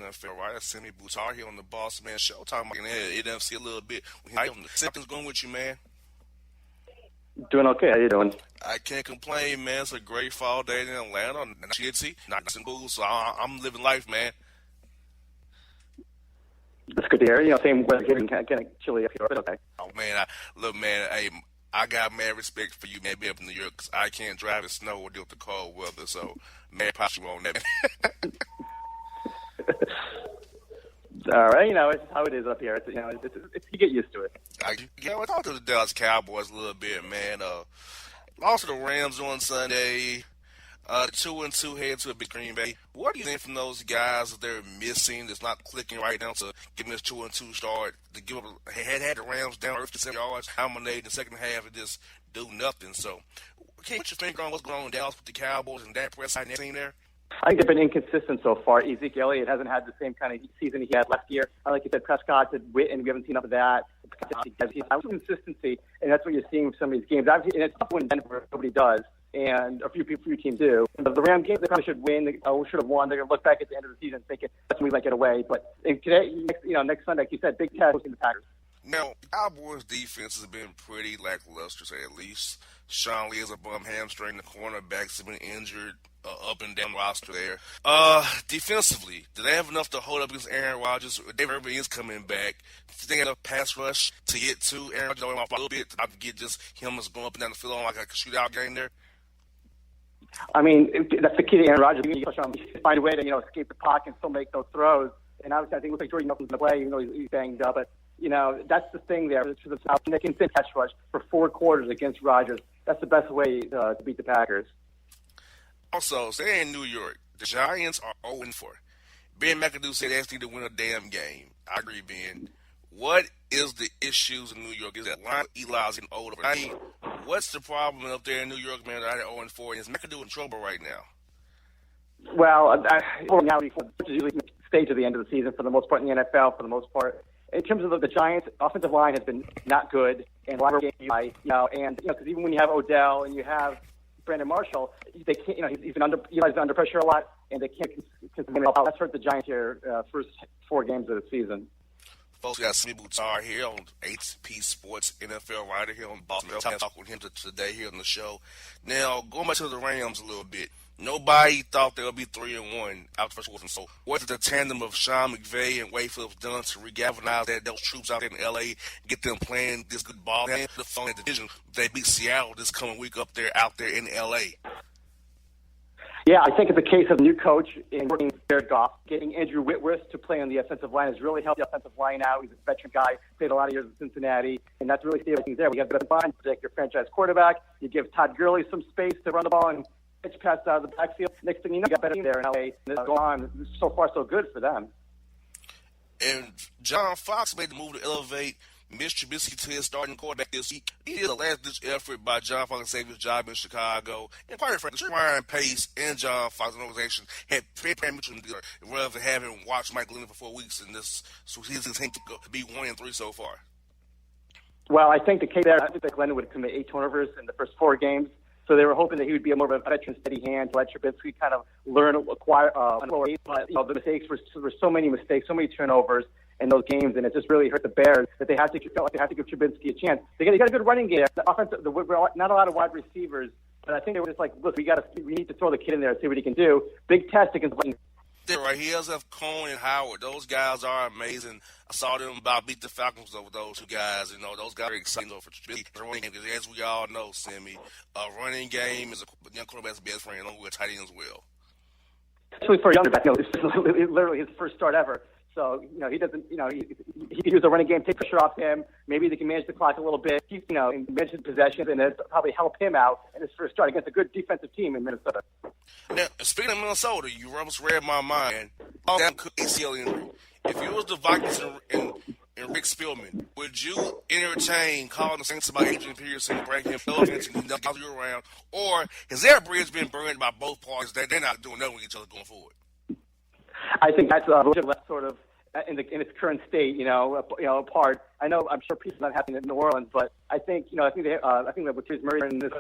NFL writer Simmi Buttar here on the Bossman Show, talking about NFC a little bit. Something's going with you, man. Doing okay. How you doing? I can't complain, man. It's a great fall day in Atlanta. Not shitty, not cool, so I'm living life, man. That's good to hear. Same weather here, kind of chilly up here, but okay. Oh, man. Look, man, I got mad respect for you, man, being up in New York, because I can't drive in snow or deal with the cold weather, so mad props you on that. All right, it's how it is up here. It's you get used to it. I talked to the Dallas Cowboys a little bit, man. Lost to the Rams on Sunday. 2-2 heading to a big Green Bay. What do you think from those guys that they're missing that's not clicking right now to give them this 2-2 start? To give up, had the Rams down 57 yards, dominate in the second half and just do nothing. So, can you put your finger on what's going on in Dallas with the Cowboys and Dak Prescott and everything there? I think they've been inconsistent so far. Ezekiel Elliott hasn't had the same kind of season he had last year. Like you said, Prescott did wit, and we haven't seen enough of that. Consistency, and that's what you're seeing with some of these games. And it's tough when Denver nobody does, and a few teams do. And the Rams game, they probably should win. They should have won. They're going to look back at the end of the season thinking, that's when we might get away. But today, next Sunday, like you said, big test hosting the Packers. Now, Cowboys' defense has been pretty lackluster, to say at least. Sean Lee has a bum hamstring. The cornerbacks have been injured up and down the roster there. Defensively, do they have enough to hold up against Aaron Rodgers? David Irving is coming back. Do they have a pass rush to get to Aaron Rodgers off a little bit to not get just him just going up and down the field on like a shootout game there? I mean, that's the key to Aaron Rodgers. You find a way to escape the pocket and still make those throws. And obviously, I think it looks like Jordan Nelson's in the play, even though he's banged up. But that's the thing there. For the South, they can catch rush for 4 quarters against Rodgers. That's the best way to beat the Packers. Also, say in New York, the Giants are 0-4. Ben McAdoo said they need to win a damn game. I agree, Ben. What is the issues in New York? Is that line Eli's getting older? What's the problem up there in New York, man? They're 0-4, and is McAdoo in trouble right now? Well, now which is usually the stage of the end of the season for the most part in the NFL. For the most part, in terms of the Giants, offensive line has been not good, and because even when you have Odell and you have Brandon Marshall, they can't. He's been under pressure a lot, and they can't. That's hurt the Giants here first 4 games of the season. Folks, we got Simmi Buttar here on HP Sports NFL writer here on Bossman Show. Talk with him today here on the show. Now, going back to the Rams a little bit. Nobody thought they would be 3-1 after the first quarter. So, what is the tandem of Sean McVay and Wade Phillips done to regalvanize those troops out there in L.A., get them playing this good ball game? The phone division, they beat Seattle this coming week out there in L.A. Yeah, I think it's a case of new coach and working with Jared Goff. Getting Andrew Whitworth to play on the offensive line has really helped the offensive line out. He's a veteran guy, played a lot of years in Cincinnati, and that's really stable things there. We have the line to protect your franchise quarterback. You give Todd Gurley some space to run the ball and pitch pass out of the backfield. Next thing you know, you got better there in LA. And this go on. So far, so good for them. And John Fox made the move to elevate Mitch Trubisky to his starting quarterback this week. He did a last-ditch effort by John Fox to save his job in Chicago. And quite frankly, Ryan Pace and John Fox, an organization, had prepared Mitchell rather than having watched Mike Glennon for 4 weeks in this. So he's to be 1-3 so far. Well, I think the case there, I think that Glennon would commit 8 turnovers in the first 4 games. So they were hoping that he would be more of a veteran, steady hand to let Trubisky kind of learn, acquire, but the mistakes were so many mistakes, so many turnovers in those games, and it just really hurt the Bears that they felt like they had to give Trubisky a chance. They got a good running game. The offense, not a lot of wide receivers, but I think they were just like, look, we need to throw the kid in there and see what he can do. Big test against. They're right. He has Cohen and Howard. Those guys are amazing. I saw them about beat the Falcons over those 2 guys. Those guys are exciting over Trubisky. As we all know, Simmi, a running game is a young quarterback's best friend, along with a tight end as well. Especially for a younger back, this is literally his first start ever. So, he doesn't, he can use a running game, take pressure off him. Maybe they can manage the clock a little bit, and manage his possessions, and it'll probably help him out in his first start against a good defensive team in Minnesota. Now, speaking of Minnesota, you almost read my mind. Damn ACL injury. If you was the Vikings and Rick Spielman, would you entertain calling the Saints about Adrian Peterson and bring him offense and knock you around? Or has their bridge been burned by both parties that they're not doing nothing with each other going forward? I think that's sort of in its current state, apart. I'm sure peace is not happening in New Orleans, but I think that with Murray and this,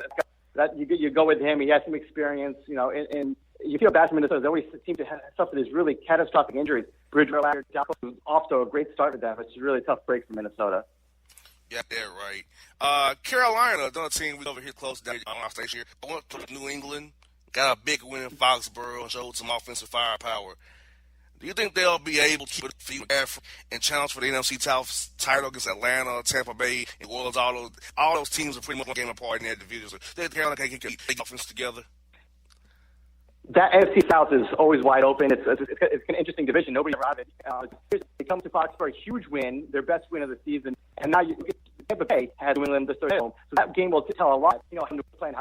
that you go with him. He has some experience, and you feel bad for Minnesota. They always seem to have suffered these really catastrophic injuries. Bridgewater was off to a great start with them. It's a really tough break for Minnesota. Yeah, that's right. Carolina, another team we over here close down on our station here. I went to New England, got a big win in Foxborough, and showed some offensive firepower. Do you think they'll be able to keep it feet and challenge for the NFC title against Atlanta, Tampa Bay, and Orleans? All those teams are pretty much one game apart in their division. So they Carolina can get the offense together. That AFC South is always wide open. It's an interesting division. Nobody ever had it. They come to Fox for a huge win, their best win of the season, and now Tampa Bay has New England this third home. So that game will tell a lot. How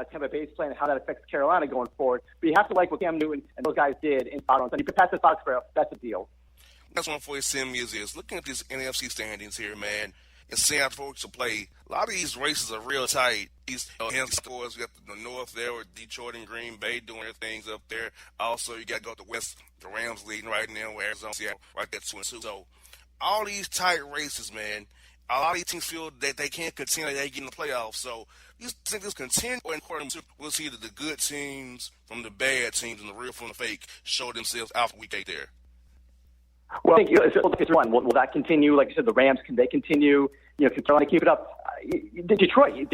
Tampa Bay is playing, and how that affects Carolina going forward. But you have to like what Cam Newton and those guys did in Toronto. So you can pass the Foxborough. That's a deal. That's one for you, Simmi, is looking at these NFC standings here, man, and seeing how folks will play. A lot of these races are real tight. These scores, you got the north there with Detroit and Green Bay doing their things up there. Also, you got to go to the west. The Rams leading right now with Arizona, Seattle, right there 2-2. So all these tight races, man, a lot of these teams feel that they can't continue, they get in the playoffs. So you think this continue, and we'll see that the good teams from the bad teams and the real from the fake show themselves out for week 8 there. Well, I think it's one. Will that continue? Like you said, the Rams, can they continue? Can Carolina keep it up? Detroit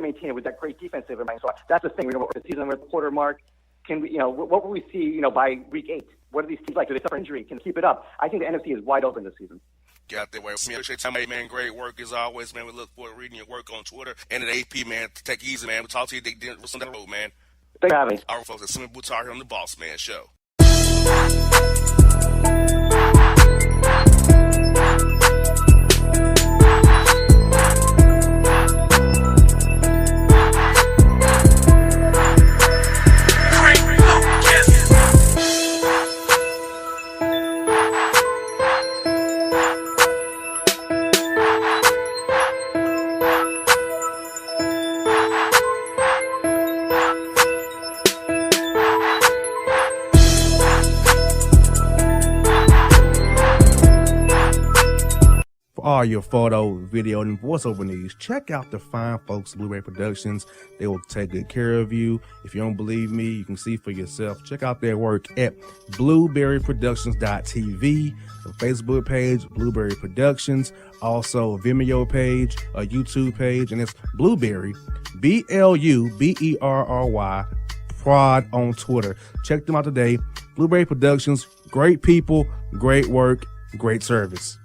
maintain it with that great defense they've been playing. So that's the thing. The season with the quarter mark. Can we? What will we see? By week 8? What are these teams like? Do they suffer injury? Can they keep it up? I think the NFC is wide open this season. Got that way. Appreciate time, man. Great work as always, man. We look forward to reading your work on Twitter and at AP, man. Take it easy, man. We'll talk to you down the road, man. Thanks for having me. All right, folks. It's Simmi Buttar here on the Bossman Show. All your photo, video, and voiceover needs, check out the fine folks at Blueberry Productions. They will take good care of you. If you don't believe me, you can see for yourself. Check out their work at blueberryproductions.tv, the Facebook page, Blueberry Productions, also a Vimeo page, a YouTube page, and it's Blueberry, BLUBERRY, Prod on Twitter. Check them out today. Blueberry Productions, great people, great work, great service.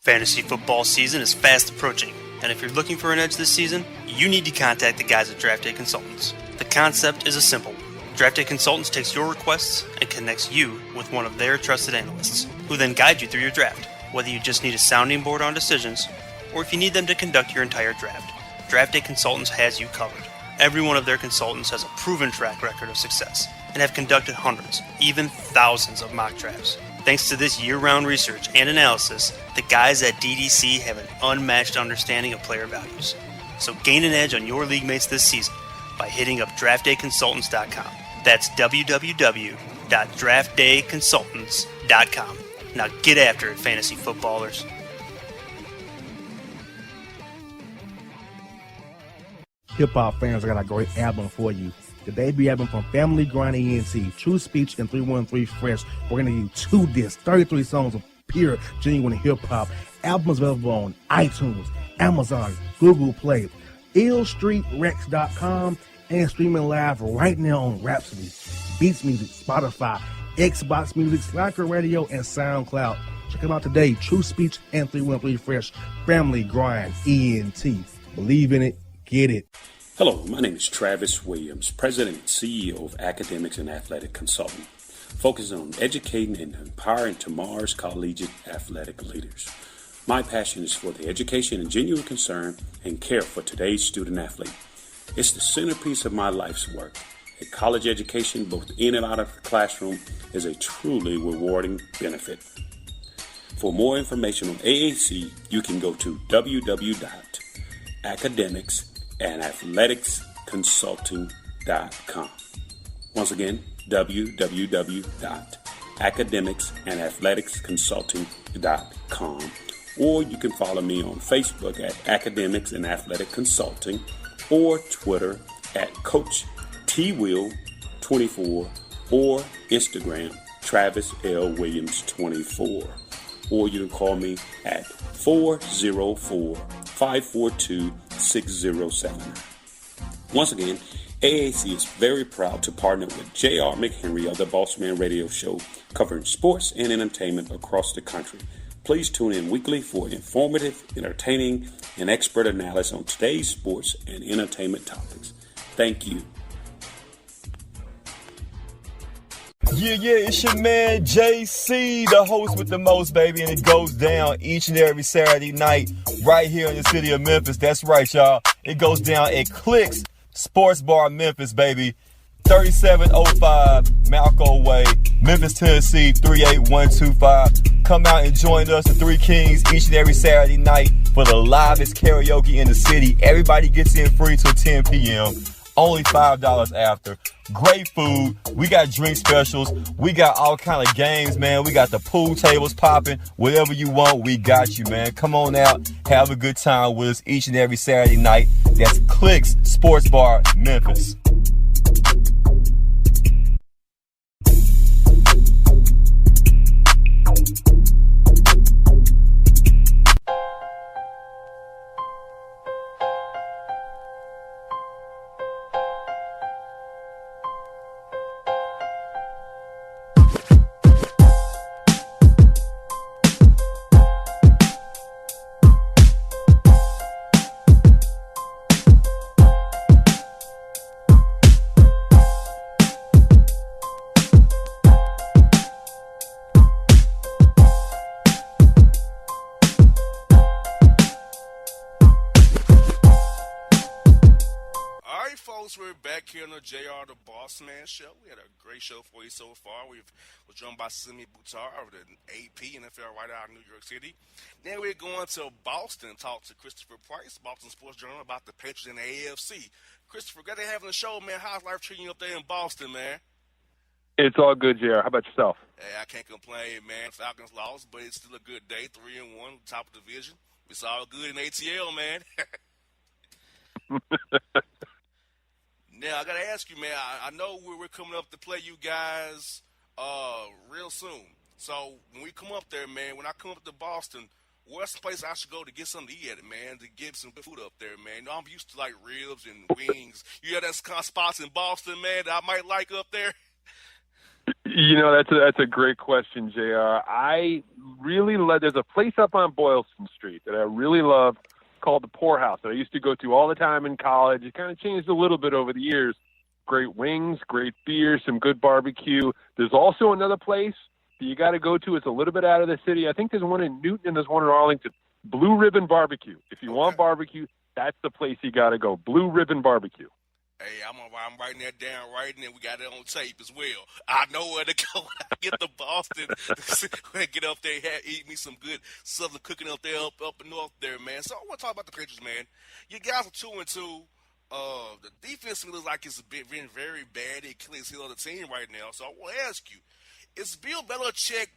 Fantasy football season is fast approaching, and if you're looking for an edge this season, you need to contact the guys at Draft Day Consultants. The concept is a simple one. Draft Day Consultants takes your requests and connects you with one of their trusted analysts, who then guide you through your draft, whether you just need a sounding board on decisions, or if you need them to conduct your entire draft. Draft Day Consultants has you covered. Every one of their consultants has a proven track record of success, and have conducted hundreds, even thousands of mock drafts. Thanks to this year-round research and analysis, the guys at DDC have an unmatched understanding of player values. So gain an edge on your league mates this season by hitting up draftdayconsultants.com. That's www.draftdayconsultants.com. Now get after it, fantasy footballers. Hip-hop fans, I got a great album for you. The debut album from Family Grind ENT, True Speech and 313 Fresh. We're going to give you 2 discs, 33 songs of pure, genuine hip-hop. Albums available on iTunes, Amazon, Google Play, illstreetrex.com, and streaming live right now on Rhapsody, Beats Music, Spotify, Xbox Music, Slacker Radio, and SoundCloud. Check them out today. True Speech and 313 Fresh. Family Grind ENT. Believe in it. Get it. Hello, my name is Travis Williams, President and CEO of Academics and Athletic Consulting, focusing on educating and empowering tomorrow's collegiate athletic leaders. My passion is for the education and genuine concern and care for today's student athlete. It's the centerpiece of my life's work. A college education, both in and out of the classroom, is a truly rewarding benefit. For more information on AAC, you can go to www.academicsandathleticsconsulting.com. Once again, www.academicsandathleticsconsulting.com. Or you can follow me on Facebook at Academics and Athletic Consulting, or Twitter at Coach TWill24, or Instagram Travis L. Williams 24. Or you can call me at 404-542-6079. Once again, AAC is very proud to partner with J.R. McHenry of the Bossman Radio Show, covering sports and entertainment across the country. Please tune in weekly for informative, entertaining, and expert analysis on today's sports and entertainment topics. Thank you. Yeah, it's your man JC, the host with the most, baby, and it goes down each and every Saturday night right here in the city of Memphis. That's right, y'all. It goes down at Clicks Sports Bar Memphis, baby. 3705 Malco Way, Memphis, Tennessee, 38125. Come out and join us, the Three Kings, each and every Saturday night for the livest karaoke in the city. Everybody gets in free till 10 p.m. Only $5 after. Great food. We got drink specials. We got all kind of games, man. We got the pool tables popping. Whatever you want, we got you, man. Come on out. Have a good time with us each and every Saturday night. That's Clicks Sports Bar, Memphis. We're back here on the JR the Bossman Show. We had a great show for you so far. We was joined by Simmi, Buttar of the AP NFL right out of New York City. Then we're going to Boston to talk to Christoper Price, Boston Sports Journal, about the Patriots in the AFC. Christoper, glad to having the show, man. How's life treating you up there in Boston, man? It's all good, JR. How about yourself? Hey, I can't complain, man. Falcons lost, but it's still a good day. 3-1, top of the division. It's all good in ATL, man. Now, I got to ask you, man, I know we're coming up to play you guys real soon. So, when we come up there, man, when I come up to Boston, where's the place I should go to get something to eat at it, man, to get some good food up there, man? You know, I'm used to, like, ribs and wings. You have that kind of spots in Boston, man, that I might like up there? You know, that's a great question, JR. I really love – there's a place up on Boylston Street that I really love called the Poorhouse that I used to go to all the time in college. It kind of changed a little bit over the years. Great wings, great beer, some good barbecue. There's also another place that you got to go to. It's a little bit out of the city. I think there's one in Newton and there's one in Arlington. Blue Ribbon Barbecue. If you want barbecue, that's the place you got to go. Blue Ribbon Barbecue. Hey, I'm writing that down right now. We got it on tape as well. I know where to go when I get to Boston. When I get up there, eat me some good Southern cooking up there, up north there, man. So I want to talk about the Patriots, man. You guys are 2-2. The defense looks like it's been very bad. Achilles heel of the team right now. So I want to ask you, is Bill Belichick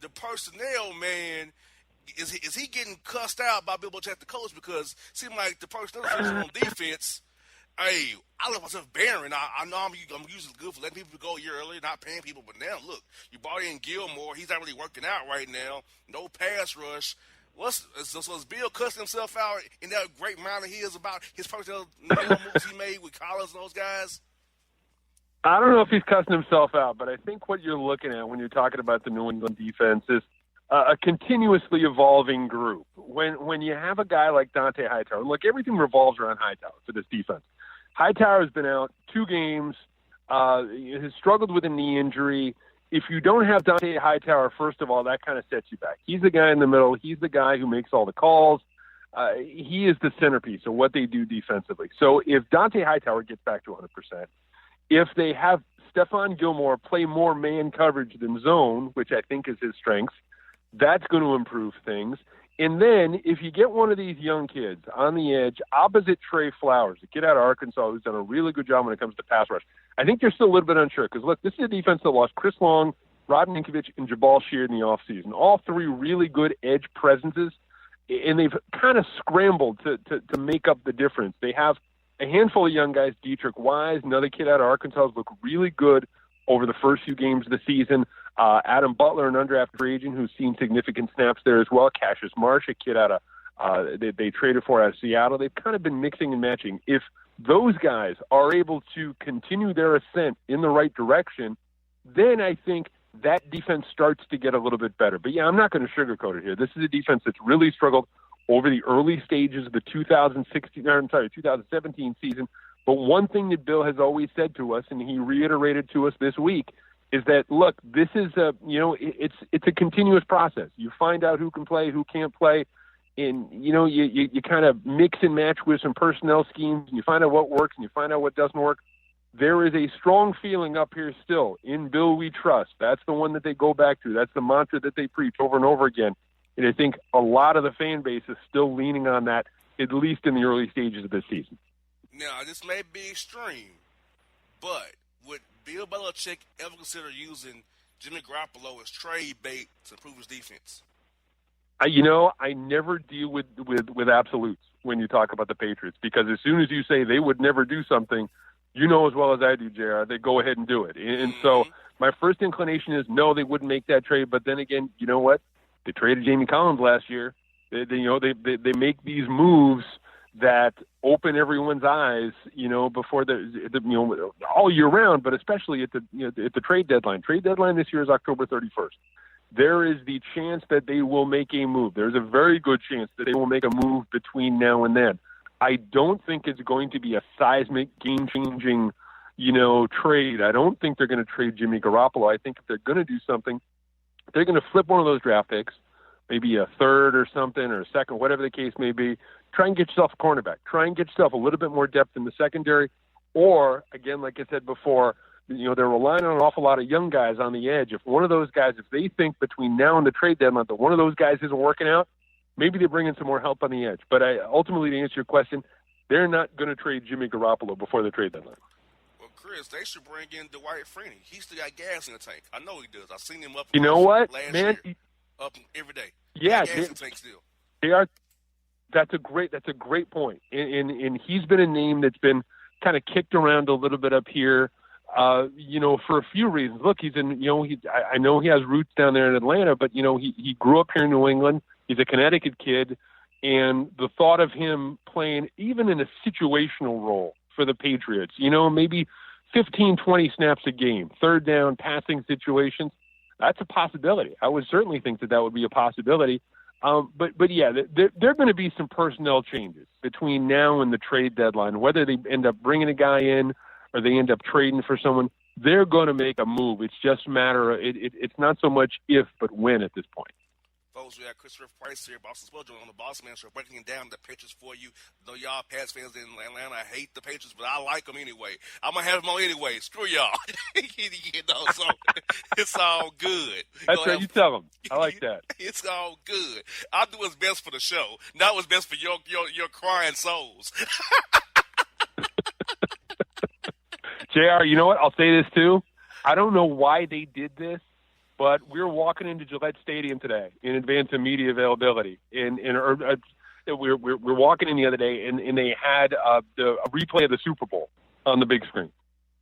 the personnel, man? Is he getting cussed out by Bill Belichick, the coach? Because it seems like the personnel on defense. Hey, I love myself barren. I know I'm usually good for letting people go a year early, not paying people, but now look, you brought in Gilmore. He's not really working out right now. No pass rush. So is Bill cussing himself out in that great mind of his about his personnel moves he made with Collins and those guys? I don't know if he's cussing himself out, but I think what you're looking at when you're talking about the New England defense is a continuously evolving group. When you have a guy like Dante Hightower, look, everything revolves around Hightower for this defense. Hightower has been out 2 games, has struggled with a knee injury. If you don't have Dante Hightower, first of all, that kind of sets you back. He's the guy in the middle. He's the guy who makes all the calls. He is the centerpiece of what they do defensively. So if Dante Hightower gets back to 100%, if they have Stephon Gilmore play more man coverage than zone, which I think is his strength, that's going to improve things. And then if you get one of these young kids on the edge opposite Trey Flowers, a kid out of Arkansas who's done a really good job when it comes to pass rush, I think they're still a little bit unsure because, look, this is a defense that lost Chris Long, Rod Ninkovich, and Jabal Sheard in the offseason. All 3 really good edge presences, and they've kind of scrambled to make up the difference. They have a handful of young guys, Dietrich Wise, another kid out of Arkansas, look really good over the first few games of the season. Adam Butler, an undrafted free agent who's seen significant snaps there as well. Cassius Marsh, a kid out of they traded for out of Seattle. They've kind of been mixing and matching. If those guys are able to continue their ascent in the right direction, then I think that defense starts to get a little bit better. But, yeah, I'm not going to sugarcoat it here. This is a defense that's really struggled over the early stages of the 2017 season. But one thing that Bill has always said to us, and he reiterated to us this week, is that, look, this is it's a continuous process. You find out who can play, who can't play, and, you kind of mix and match with some personnel schemes, and you find out what works and you find out what doesn't work. There is a strong feeling up here still, in Bill we trust. That's the one that they go back to. That's the mantra that they preach over and over again. And I think a lot of the fan base is still leaning on that, at least in the early stages of this season. Now, this may be extreme, but would Bill Belichick ever consider using Jimmy Garoppolo as trade bait to improve his defense? I never deal with absolutes when you talk about the Patriots, because as soon as you say they would never do something, you know as well as I do, JR, they go ahead and do it. And so my first inclination is no, they wouldn't make that trade. But then again, you know what? They traded Jamie Collins last year. They make these moves that open everyone's eyes, before all year round, but especially at the trade deadline. Trade deadline this year is October 31st. There is the chance that they will make a move. There's a very good chance that they will make a move between now and then. I don't think it's going to be a seismic, game-changing, trade. I don't think they're going to trade Jimmy Garoppolo. I think if they're going to do something, they're going to flip one of those draft picks, maybe a third or something, or a second, whatever the case may be. Try and get yourself a cornerback. Try and get yourself a little bit more depth in the secondary. Or, again, like I said before, they're relying on an awful lot of young guys on the edge. If one of those guys, if they think between now and the trade deadline that one of those guys isn't working out, maybe they bring in some more help on the edge. But ultimately, to answer your question, they're not going to trade Jimmy Garoppolo before the trade deadline. Well, Chris, they should bring in Dwight Freeney. He's still got gas in the tank. I know he does. I've seen him up. You know what, man? Up every day. Yeah, gas in the tank still. They are. That's a great point. And he's been a name that's been kind of kicked around a little bit up here. For a few reasons. Look, I know he has roots down there in Atlanta, but he grew up here in New England. He's a Connecticut kid, and the thought of him playing even in a situational role for the Patriots, maybe 15, 20 snaps a game, third down, passing situations, that's a possibility. I would certainly think that would be a possibility. But yeah, there are going to be some personnel changes between now and the trade deadline, whether they end up bringing a guy in or they end up trading for someone. They're going to make a move. It's just a matter of it's not so much if, but when at this point. Folks, we got Christoper Price here, Boston Show, on the Bossman Show, breaking down the Patriots for you. Though y'all Pats fans in Atlanta hate the Patriots, but I like them anyway. I'm going to have them on anyway. Screw y'all. So it's all good. That's right. You tell them. I like that. It's all good. I'll do what's best for the show, not what's best for your crying souls. JR, you know what? I'll say this too. I don't know why they did this, but we were walking into Gillette Stadium today in advance of media availability. We're walking in the other day, and they had a replay of the Super Bowl on the big screen.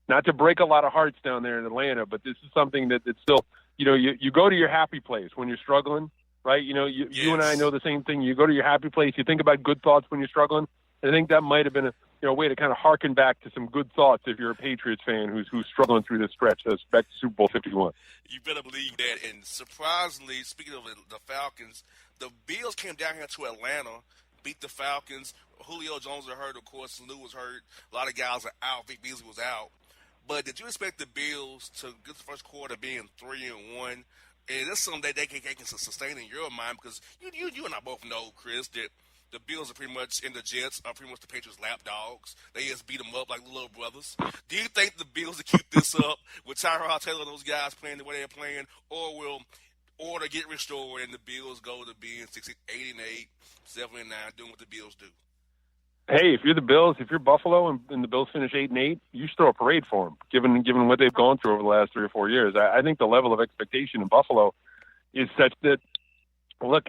Not to break a lot of hearts down there in Atlanta, but this is something that's still, you go to your happy place when you're struggling, right? Yes. You and I know the same thing. You go to your happy place. You think about good thoughts when you're struggling. I think that might have been a way to kind of harken back to some good thoughts if you're a Patriots fan who's struggling through this stretch. That's back to Super Bowl 51. You better believe that. And surprisingly, speaking of the Falcons, the Bills came down here to Atlanta, beat the Falcons. Julio Jones was hurt, of course. Lou was hurt. A lot of guys are out. Vic Beasley was out. But did you expect the Bills to get the first quarter being 3-1? And that's something that they can sustain in your mind, because you and I both know, Chris, that the Bills are pretty much, and the Jets are pretty much the Patriots' lapdogs. They just beat them up like little brothers. Do you think the Bills will keep this up with Tyrod Taylor and those guys playing the way they're playing, or will order get restored and the Bills go to being 8-8, 7-9, doing what the Bills do? Hey, if you're the Bills, if you're Buffalo and the Bills finish 8-8, you should throw a parade for them, given what they've gone through over the last 3 or 4 years. I think the level of expectation in Buffalo is such that, look,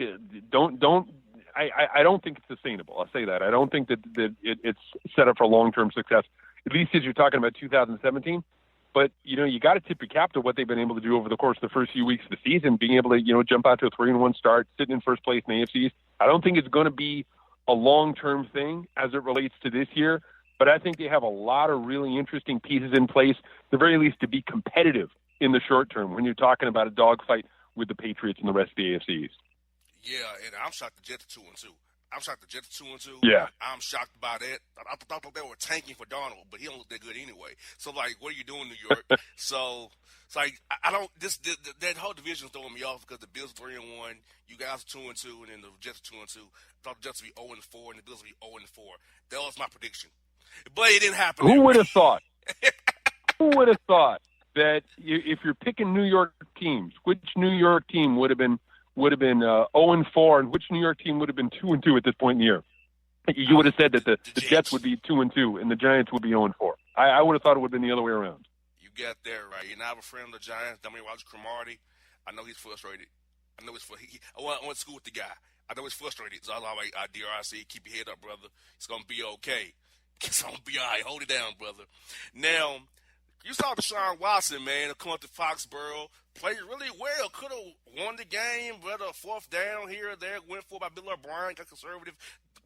I don't think it's sustainable. I'll say that. I don't think that it's set up for long-term success, at least as you're talking about 2017. But, you got to tip your cap to what they've been able to do over the course of the first few weeks of the season, being able to, jump out to a 3-1 start, sitting in first place in the AFCs. I don't think it's going to be a long-term thing as it relates to this year, but I think they have a lot of really interesting pieces in place, at the very least, to be competitive in the short term when you're talking about a dogfight with the Patriots and the rest of the AFCs. Yeah, and I'm shocked the Jets are 2-2. I'm shocked the Jets are 2-2. Yeah. I'm shocked by that. I thought they were tanking for Darnold, but he don't look that good anyway. So, like, what are you doing, New York? So, it's like, I don't – that whole division is throwing me off because the Bills 3-1, you guys are 2-2, and then the Jets are 2-2. I thought the Jets would be 0-4, and the Bills would be 0-4. That was my prediction. But it didn't happen. Who would have thought? Who would have thought that if you're picking New York teams, which New York team would have been 0-4, and which New York team would have been 2-2 at this point in the year? You would have said that the Jets would be 2-2 and the Giants would be 0-4. I would have thought it would have been the other way around. You got that right. I have a friend of the Giants, Roger Cromartie. I know he's frustrated. I know he's frustrated. I went to school with the guy. I know he's frustrated. So I was like, DRC, keep your head up, brother. It's going to be okay. It's going to be all right. Hold it down, brother. Now, you saw Deshaun Watson, man, come up to Foxborough, played really well, could have won the game, but a fourth down here or there, went for by Bill O'Brien, got conservative,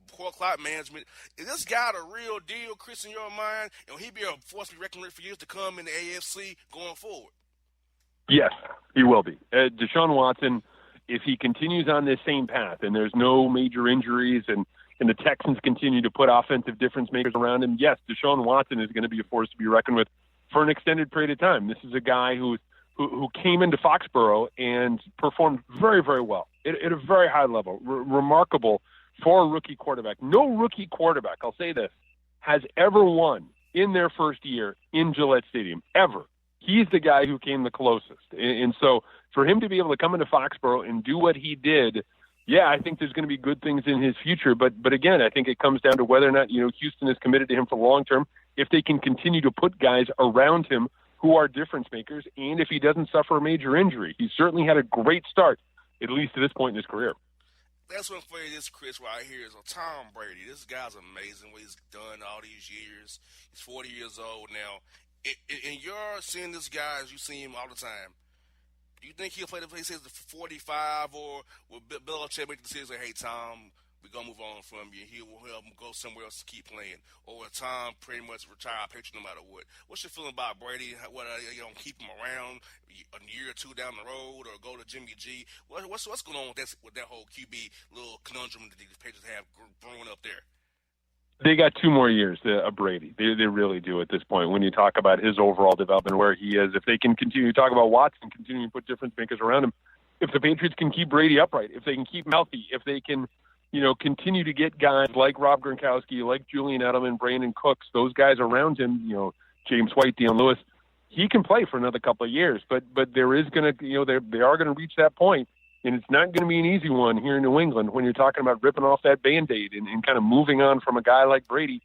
poor clock management. Is this guy the real deal, Chris, in your mind? And he be a force to be reckoned with for years to come in the AFC going forward? Yes, he will be. Deshaun Watson, if he continues on this same path and there's no major injuries and the Texans continue to put offensive difference makers around him, yes, Deshaun Watson is going to be a force to be reckoned with for an extended period of time. This is a guy who came into Foxborough and performed very, very well at a very high level, remarkable for a rookie quarterback. No rookie quarterback, I'll say this, has ever won in their first year in Gillette Stadium, ever. He's the guy who came the closest. And so for him to be able to come into Foxborough and do what he did, yeah, I think there's going to be good things in his future. But again, I think it comes down to whether or not, Houston is committed to him for the long term, if they can continue to put guys around him who are difference makers, and if he doesn't suffer a major injury. He's certainly had a great start, at least to this point in his career. That's what for this Chris right here is Tom Brady. This guy's amazing what he's done all these years. He's 40 years old now. And you're seeing this guy as you see him all the time. Do you think he'll play the says for 45, or will Bill Belichick make the decision like, hey, Tom, we're going to move on from you. He will help him go somewhere else to keep playing. Or will Tom pretty much retire a pitcher no matter what? What's your feeling about Brady? Whether you don't keep him around a year or two down the road or go to Jimmy G? What's going on with that whole QB little conundrum that these Patriots have brewing up there? They got 2 more years of Brady. They really do at this point. When you talk about his overall development, where he is, if they can continue to talk about Watson, continue to put difference makers around him, if the Patriots can keep Brady upright, if they can keep him healthy, if they can, continue to get guys like Rob Gronkowski, like Julian Edelman, Brandon Cooks, those guys around him, James White, Deion Lewis, he can play for another couple of years. But there is going to, they are going to reach that point. And it's not going to be an easy one here in New England when you're talking about ripping off that Band-Aid and kind of moving on from a guy like Brady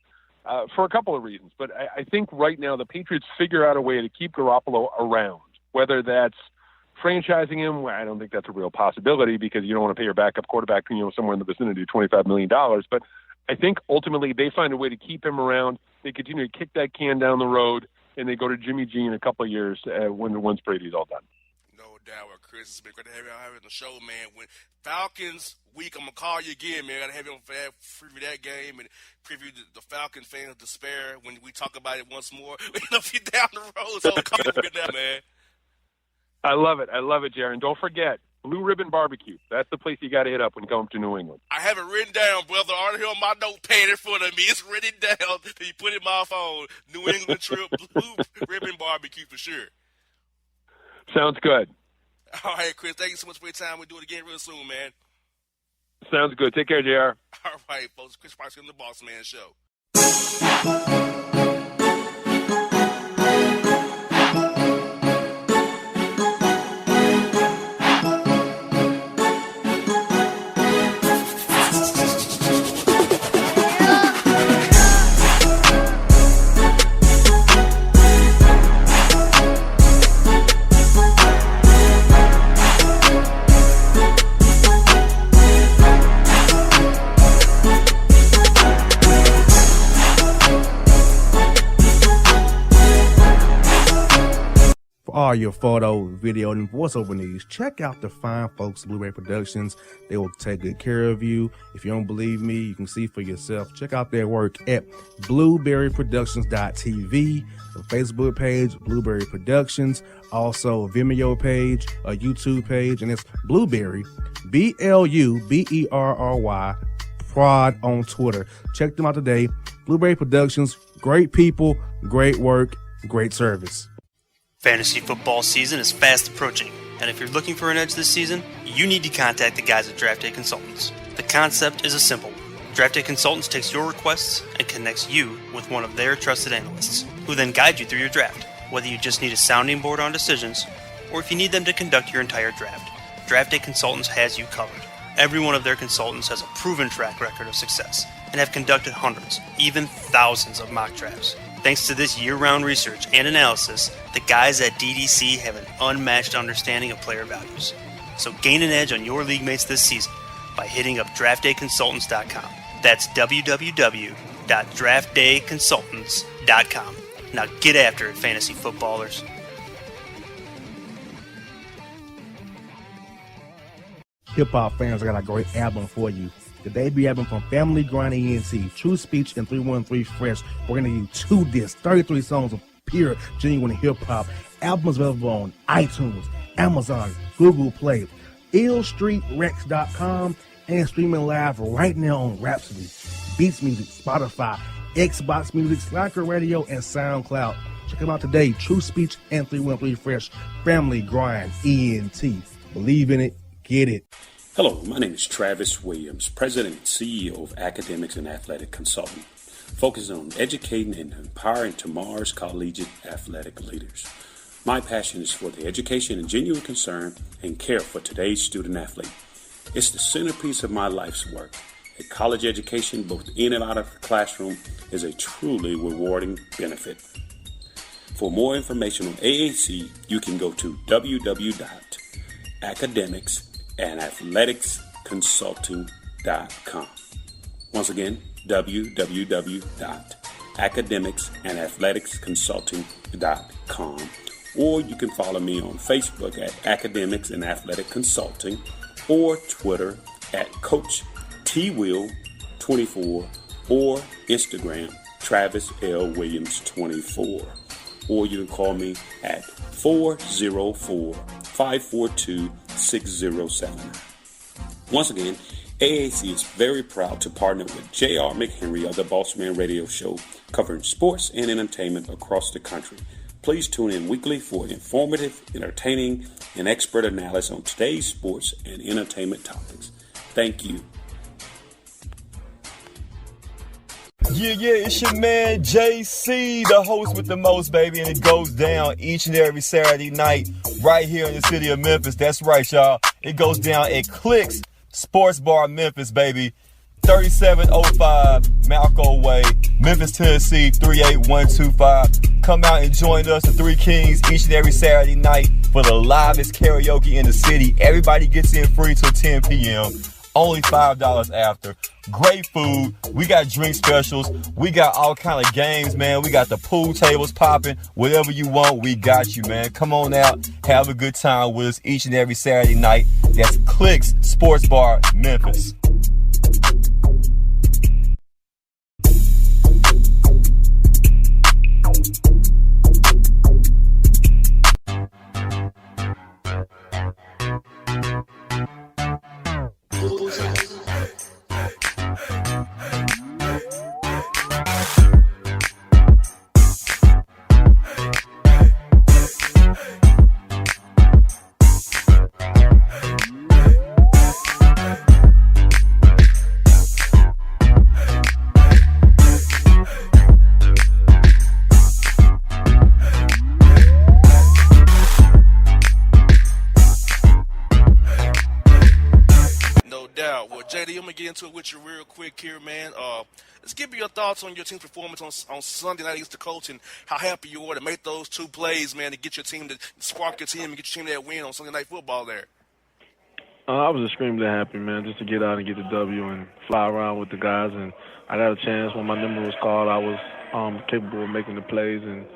for a couple of reasons. But I think right now the Patriots figure out a way to keep Garoppolo around, whether that's franchising him. Well, I don't think that's a real possibility because you don't want to pay your backup quarterback, somewhere in the vicinity of $25 million. But I think ultimately they find a way to keep him around. They continue to kick that can down the road, and they go to Jimmy G in a couple of years once Brady's all done. Down with Chris. It's been great to have you on the show, man. When Falcons week, I'm going to call you again, man. I got to have you on for that, preview that game and preview the Falcon fans' despair when we talk about it once more. We'll be down the road, so come get that, man. I love it, Jaron. Don't forget, Blue Ribbon Barbecue. That's the place you got to hit up when you come to New England. I have it written down, brother. Already here on my notepad in front of me. It's written down. You put it in my phone. New England trip, Blue Ribbon Barbecue for sure. Sounds good. All right, Chris, thank you so much for your time. We'll do it again real soon, man. Sounds good. Take care, JR. All right, folks. Chris Price on the Bossman Show. For all your photo, video, and voiceover needs, check out the fine folks at Blueberry Productions. They will take good care of you. If you don't believe me, you can see for yourself. Check out their work at blueberryproductions.tv, the Facebook page, Blueberry Productions, also a Vimeo page, a YouTube page, and it's Blueberry, BLUBERRY, Prod on Twitter. Check them out today. Blueberry Productions, great people, great work, great service. Fantasy football season is fast approaching, and if you're looking for an edge this season, you need to contact the guys at Draft Day Consultants. The concept is a simple one. Draft Day Consultants takes your requests and connects you with one of their trusted analysts, who then guide you through your draft. Whether you just need a sounding board on decisions, or if you need them to conduct your entire draft, Draft Day Consultants has you covered. Every one of their consultants has a proven track record of success and have conducted hundreds, even thousands of mock drafts. Thanks to this year-round research and analysis, the guys at DDC have an unmatched understanding of player values. So gain an edge on your league mates this season by hitting up draftdayconsultants.com. That's www.draftdayconsultants.com. Now get after it, fantasy footballers. Hip-hop fans, I got a great album for you. The debut album from Family Grind ENT, True Speech and 313 Fresh. We're going to give you 2 discs, 33 songs of pure, genuine hip-hop. Albums available on iTunes, Amazon, Google Play, illstreetrex.com, and streaming live right now on Rhapsody, Beats Music, Spotify, Xbox Music, Slacker Radio, and SoundCloud. Check them out today. True Speech and 313 Fresh. Family Grind ENT. Believe in it. Get it. Hello, my name is Travis Williams, President and CEO of Academics and Athletic Consulting, focusing on educating and empowering tomorrow's collegiate athletic leaders. My passion is for the education and genuine concern and care for today's student athlete. It's the centerpiece of my life's work. A college education, both in and out of the classroom, is a truly rewarding benefit. For more information on AAC, you can go to www.academicsandathleticsconsulting.com. Once again, www.academicsandathleticsconsulting.com. Or you can follow me on Facebook at Academics and Athletic Consulting, or Twitter at Coach TWill24, or Instagram Travis L. Williams 24. Or you can call me at 404-542-6079. Once again, AAC is very proud to partner with J.R. McHenry of the Bossman Radio Show, covering sports and entertainment across the country. Please tune in weekly for informative, entertaining, and expert analysis on today's sports and entertainment topics. Thank you. Yeah, it's your man JC, the host with the most, baby, and it goes down each and every Saturday night right here in the city of Memphis. That's right, y'all. It goes down at Clicks Sports Bar, Memphis, baby. 3705 Malco Way, Memphis, Tennessee, 38125. Come out and join us, the Three Kings, each and every Saturday night for the livest karaoke in the city. Everybody gets in free till 10 p.m. Only $5 after. Great food. We got drink specials. We got all kind of games, man. We got the pool tables popping. Whatever you want, we got you, man. Come on out. Have a good time with us each and every Saturday night. That's Clicks Sports Bar, Memphis. JD, I'm gonna get into it with you real quick here, man. Let's give me your thoughts on your team's performance on Sunday night against the Colts and how happy you were to make those 2 plays, man, to get your team to spark your team and get your team that win on Sunday Night Football there. I was extremely happy, man, just to get out and get the W and fly around with the guys. And I got a chance when my number was called. I was capable of making the plays, and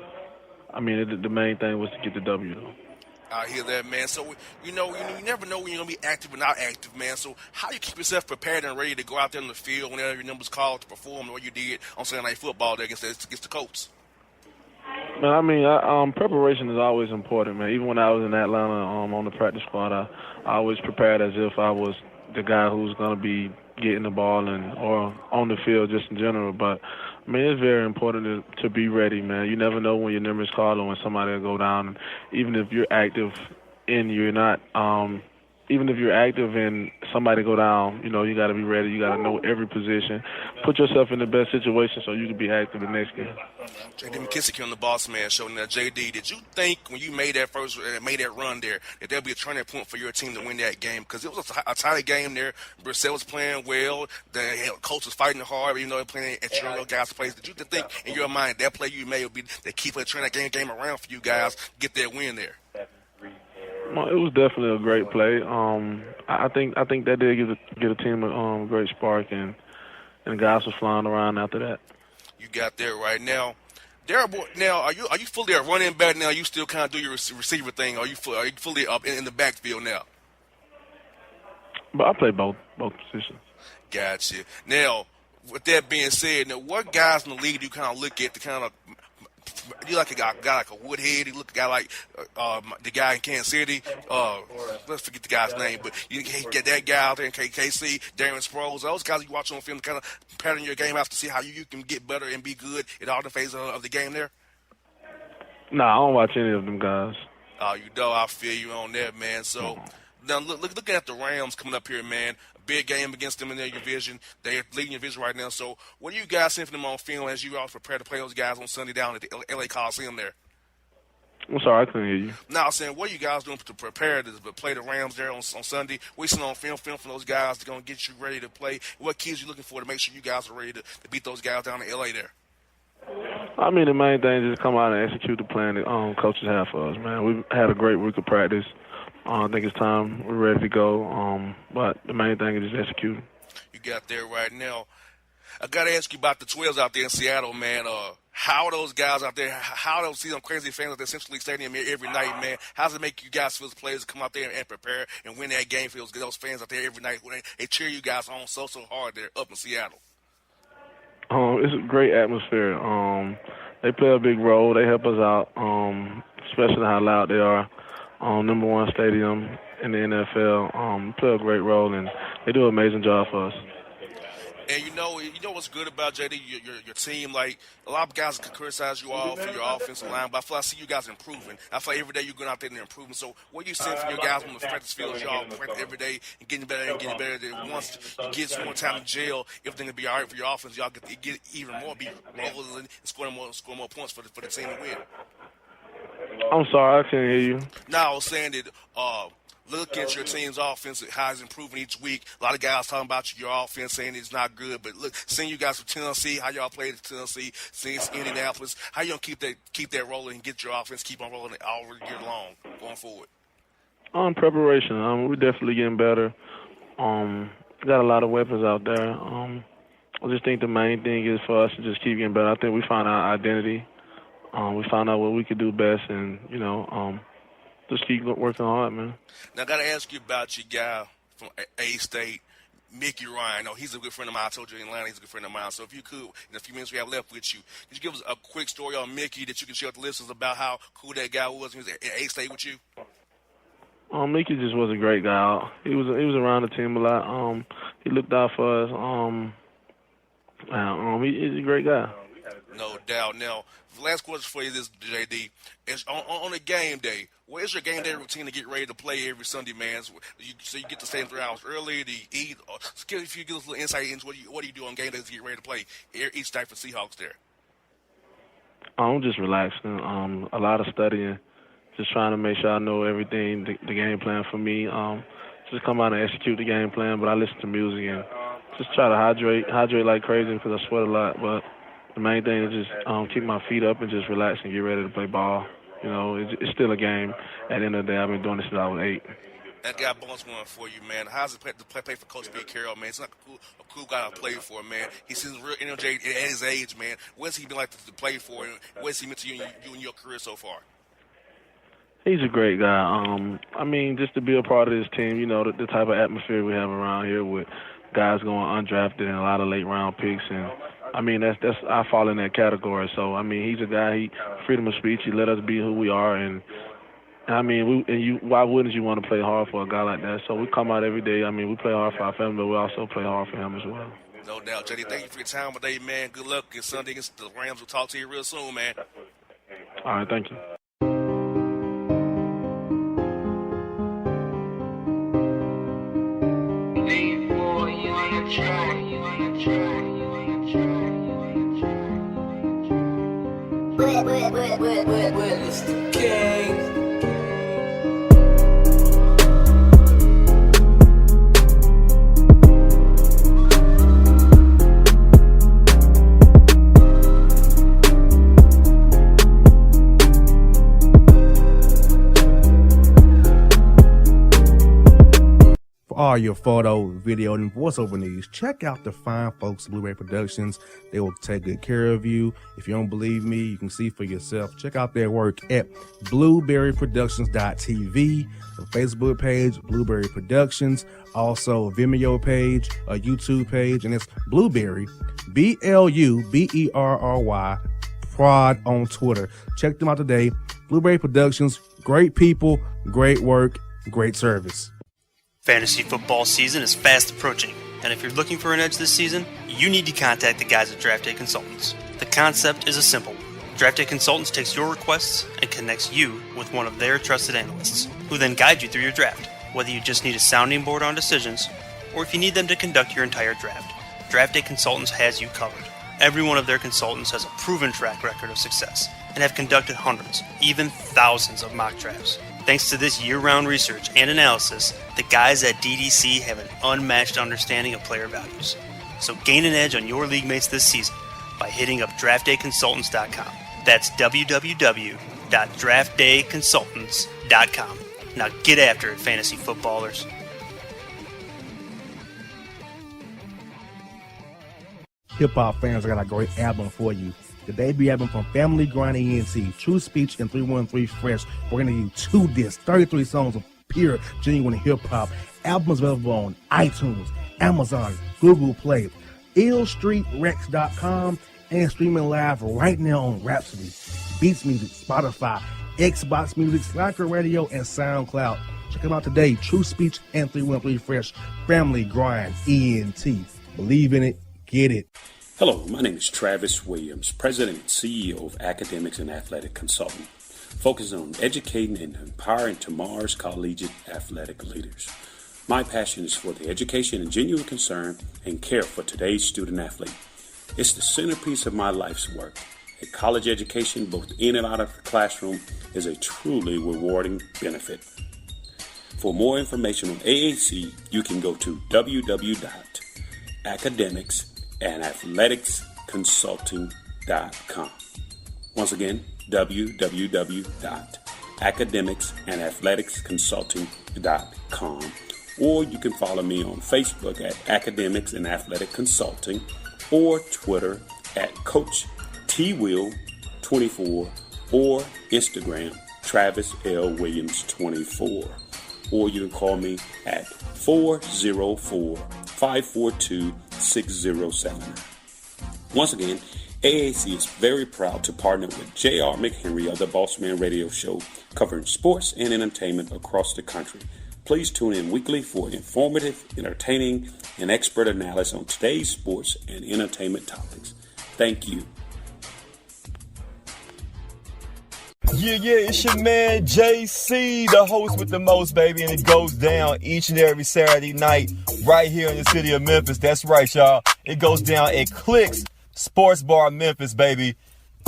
I mean, the main thing was to get the W, though. I hear that, man. So, you never know when you're going to be active or not active, man. So, how you keep yourself prepared and ready to go out there in the field whenever your number's called to perform what you did on Sunday Night Football there against the Colts? Man, I mean, preparation is always important, man. Even when I was in Atlanta on the practice squad, I always prepared as if I was the guy who's going to be getting the ball or on the field just in general. But, I mean, it's very important to be ready, man. You never know when your number is called or when somebody will go down. Even if you're active and you're not even if you're active and somebody go down, you got to be ready. You got to know every position. Put yourself in the best situation so you can be active the next game. J.D. McKissic here on the Bossman Show. Now, J.D., did you think when you made that run there that there'd be a turning point for your team to win that game? Because it was a tight game there. Brissett was playing well. The coach was fighting hard, even though they're playing at your guys' place. Did you think in your mind that play you made would be the key play to turn that game around for you guys, get that win there? Well, it was definitely a great play. I think that did give a team a great spark, and the guys were flying around after that. You got there right now. Now, are you fully a running back now? You still kind of do your receiver thing? Are you fully up in the backfield now? But I play both positions. Gotcha. Now, with that being said, now what guys in the league do you kind of look at to kind of you like a guy like a Woodhead? You look a guy like the guy in Kansas City. Let's forget the guy's name, but you get that guy out there in KC, Darren Sproles. Those guys you watch on film, kind of pattern your game out to see how you can get better and be good in all the phases of the game there. Nah, I don't watch any of them guys. Oh, you know, I feel you on that, man. So now looking at the Rams coming up here, man. Big game against them in their division. They're leading your division right now. So what are you guys seeing from them on film as you all prepare to play those guys on Sunday down at the L.A. Coliseum there? I'm sorry, I couldn't hear you. Now, I'm saying, what are you guys doing to prepare to play the Rams there on Sunday? What are you seeing on film from those guys that are going to get you ready to play? What keys are you looking for to make sure you guys are ready to beat those guys down in L.A. there? I mean, the main thing is just come out and execute the plan that coaches have for us, man. We've had a great week of practice. I think it's time. We're ready to go. But the main thing is just executing. You got there right now. I got to ask you about the 12s out there in Seattle, man. How are those guys out there? How do you see them crazy fans at the Central League Stadium every night, man? How does it make you guys feel as players to come out there and prepare and win that game for those fans out there every night when they cheer you guys on so hard there up in Seattle? It's a great atmosphere. They play a big role. They help us out, especially how loud they are. Number one stadium in the NFL, play a great role, and they do an amazing job for us. And you know what's good about JD, your team. Like a lot of guys can criticize you all for your offensive line, but I feel I see you guys improving. I feel like every day you're going out there and improving. So what are you seeing from your guys on the practice field? Y'all practice every day and getting better and getting better. Then once you get some more time in jail, everything will be all right for your offense. Y'all get even more, be rolling and score more points for the team to win. I'm sorry, I can't hear you. Now I was saying that look at your team's offense, how it's improving each week. A lot of guys talking about your offense, saying it's not good. But look, seeing you guys from Tennessee, how y'all played at Tennessee, seeing Indianapolis, how you gonna keep that rolling and get your offense keep on rolling all year long going forward? Preparation. We're definitely getting better. Got a lot of weapons out there. I just think the main thing is for us to just keep getting better. I think we found our identity. We found out what we could do best, and just keep working hard, man. Now, I got to ask you about your guy from A-State, Mickey Ryan. No, he's a good friend of mine. I told you in Atlanta he's a good friend of mine. So if you could, in the few minutes we have left with you, could you give us a quick story on Mickey that you can share with the listeners about how cool that guy was when he was at A-State with you? Mickey just was a great guy. He was around the team a lot. He looked out for us. He's a great guy. No doubt. Now, the last question for you is, JD, is on a game day, what is your game day routine to get ready to play every Sunday, man? So you get to stay in 3 hours early to eat? If you give us a little insight into what do you do on game days to get ready to play each day for Seahawks there? I'm just relaxing. A lot of studying, just trying to make sure I know everything, the game plan for me. Just come out and execute the game plan, but I listen to music and just try to hydrate like crazy because I sweat a lot, but the main thing is just keep my feet up and just relax and get ready to play ball. It's still a game. At the end of the day, I've been doing this since I was 8. That guy Bones one for you, man. How's it play for Coach B. Carroll, man? He's not a cool guy to play for, man. He seems real energetic at his age, man. What's he been like to play for, and what's he meant to you in your career so far? He's a great guy. I mean, just to be a part of this team, you know, the type of atmosphere we have around here with guys going undrafted and a lot of late-round picks, and I mean, that's I fall in that category. So, I mean, he's a guy, freedom of speech, he let us be who we are, and I mean, why wouldn't you want to play hard for a guy like that? So we come out every day. I mean, we play hard for our family, but we also play hard for him as well. No doubt. JD, thank you for your time today, man. Good luck against Sunday against the Rams. We'll talk to you real soon, man. All right, thank you. It's the king. All your photo, video, and voiceover needs, check out the fine folks at Blueberry Productions. They will take good care of you. If you don't believe me, you can see for yourself. Check out their work at blueberryproductions.tv, the Facebook page, Blueberry Productions, also a Vimeo page, a YouTube page, and it's Blueberry, BLUBERRY, Prod on Twitter. Check them out today. Blueberry Productions, great people, great work, great service. Fantasy football season is fast approaching, and if you're looking for an edge this season, you need to contact the guys at Draft Day Consultants. The concept is a simple one. Draft Day Consultants takes your requests and connects you with one of their trusted analysts, who then guide you through your draft, whether you just need a sounding board on decisions, or if you need them to conduct your entire draft. Draft Day Consultants has you covered. Every one of their consultants has a proven track record of success, and have conducted hundreds, even thousands of mock drafts. Thanks to this year-round research and analysis, the guys at DDC have an unmatched understanding of player values. So gain an edge on your league mates this season by hitting up draftdayconsultants.com. That's www.draftdayconsultants.com. Now get after it, fantasy footballers. Hip-hop fans, I got a great album for you. The debut album from Family Grind ENT, True Speech and 313 Fresh. We're going to give you 2 discs, 33 songs of pure, genuine hip-hop. Albums available on iTunes, Amazon, Google Play, illstreetrex.com, and streaming live right now on Rhapsody, Beats Music, Spotify, Xbox Music, Slacker Radio, and SoundCloud. Check them out today. True Speech and 313 Fresh. Family Grind ENT. Believe in it. Get it. Hello, my name is Travis Williams, President and CEO of Academics and Athletic Consulting, focusing on educating and empowering tomorrow's collegiate athletic leaders. My passion is for the education and genuine concern and care for today's student athlete. It's the centerpiece of my life's work. A college education, both in and out of the classroom, is a truly rewarding benefit. For more information on AAC, you can go to www.academicsandathleticsconsulting.com. Once again, www.academicsandathleticsconsulting.com. Or you can follow me on Facebook at Academics and Athletic Consulting, or Twitter at Coach TWill24, or Instagram Travis L. Williams 24. Or you can call me at 404-542-6079. Once again, AAC is very proud to partner with J.R. McHenry of the Bossman Radio Show, covering sports and entertainment across the country. Please tune in weekly for informative, entertaining, and expert analysis on today's sports and entertainment topics. Thank you. Yeah, it's your man JC, the host with the most, baby, and it goes down each and every Saturday night right here in the city of Memphis. That's right, y'all. It goes down at Clicks Sports Bar Memphis, baby.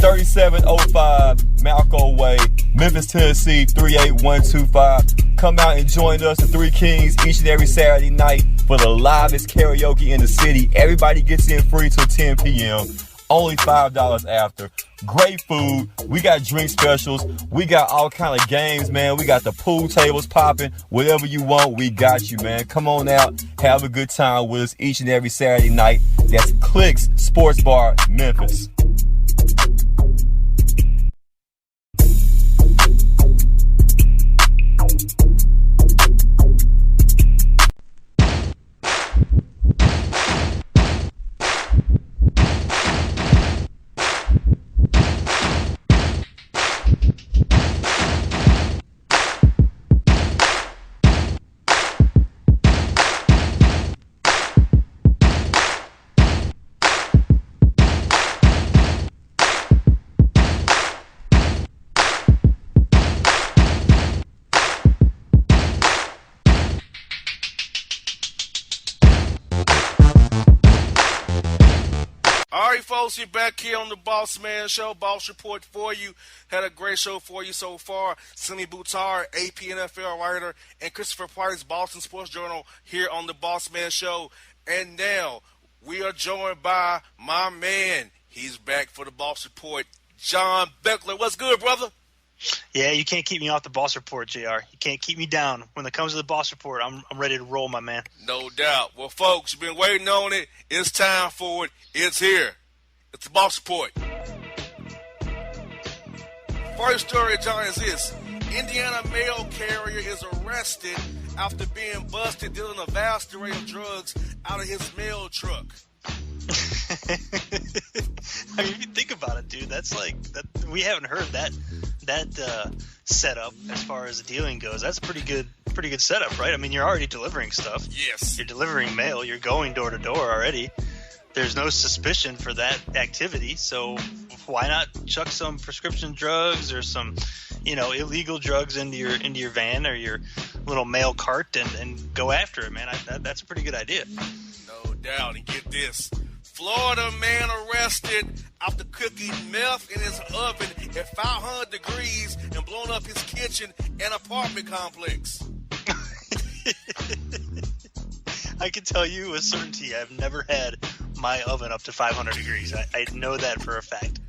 3705 Malco Way, Memphis, Tennessee, 38125. Come out and join us, the Three Kings, each and every Saturday night for the livest karaoke in the city. Everybody gets in free till 10 p.m. only $5 after. Great food. We got drink specials. We got all kind of games, man. We got the pool tables popping. Whatever you want, we got you, man. Come on out. Have a good time with us each and every Saturday night. That's Clicks Sports Bar, Memphis. Folks, you're back here on the Bossman Show. Boss Report for you. Had a great show for you so far. Simmi Buttar, AP NFL writer, and Christoper Price, Boston Sports Journal, here on the Bossman Show. And now we are joined by my man. He's back for the Boss Report, John Beckler. What's good, brother? Yeah, you can't keep me off the Boss Report, JR. You can't keep me down. When it comes to the Boss Report, I'm ready to roll, my man. No doubt. Well, folks, you've been waiting on it. It's time for it. It's here. It's the Boss Report. First story, John, is this. Indiana mail carrier is arrested after being busted dealing a vast array of drugs out of his mail truck. I mean, if you think about it, dude, that's like that. We haven't heard that setup as far as the dealing goes. That's a pretty good setup, right? I mean, you're already delivering stuff. Yes. You're delivering mail. You're going door to door already. There's no suspicion for that activity, so why not chuck some prescription drugs or some, illegal drugs into your van or your little mail cart and go after it, man? That's a pretty good idea. No doubt. And get this. Florida man arrested after cooking meth in his oven at 500 degrees and blowing up his kitchen and apartment complex. I can tell you with certainty I've never had my oven up to 500 degrees. I know that for a fact.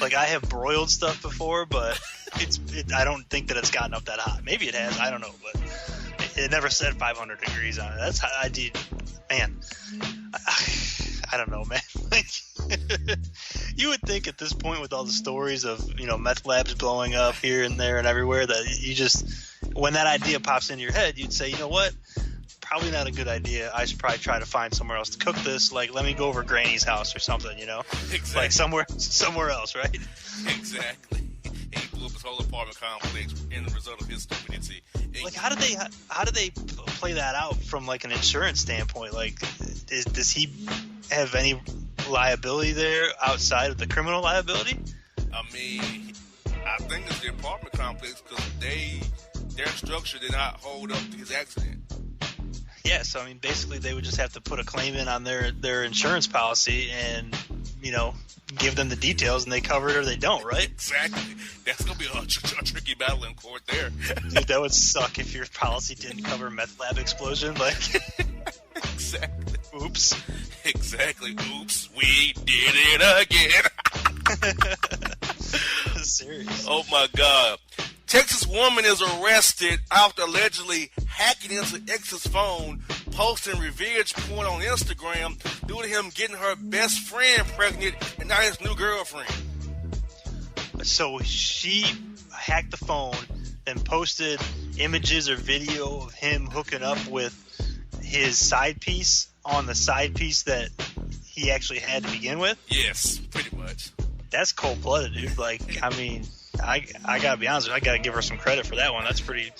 Like, I have broiled stuff before, but I don't think that it's gotten up that hot. Maybe it has. I don't know, but it never said 500 degrees on it. That's how I did. Man, I don't know, man. Like, you would think at this point with all the stories of, meth labs blowing up here and there and everywhere that you just, when that idea pops into your head, you'd say, you know what? Probably not a good idea. I should probably try to find somewhere else to cook this. Like, let me go over Granny's house or something, Exactly. Like somewhere else, right? Exactly. He blew up his whole apartment complex in the result of his stupidity. Like, how do they play that out from like an insurance standpoint? Like, does he have any liability there outside of the criminal liability? I mean, I think it's the apartment complex because their structure did not hold up to his accident. Yeah, so I mean, basically, they would just have to put a claim in on their insurance policy and, give them the details, and they cover it or they don't, right? Exactly. That's going to be a tricky battle in court there. Dude, that would suck if your policy didn't cover meth lab explosion. Like, exactly. Oops. Exactly. Oops, we did it again. Serious. Oh, my God. Texas woman is arrested after allegedly hacking into ex's phone, posting revenge porn on Instagram due to him getting her best friend pregnant and not his new girlfriend. So she hacked the phone and posted images or video of him hooking up with his side piece on the side piece that he actually had to begin with? Yes, pretty much. That's cold-blooded, dude. Like, I mean, I gotta be honest with you, I gotta give her some credit for that one. It's pretty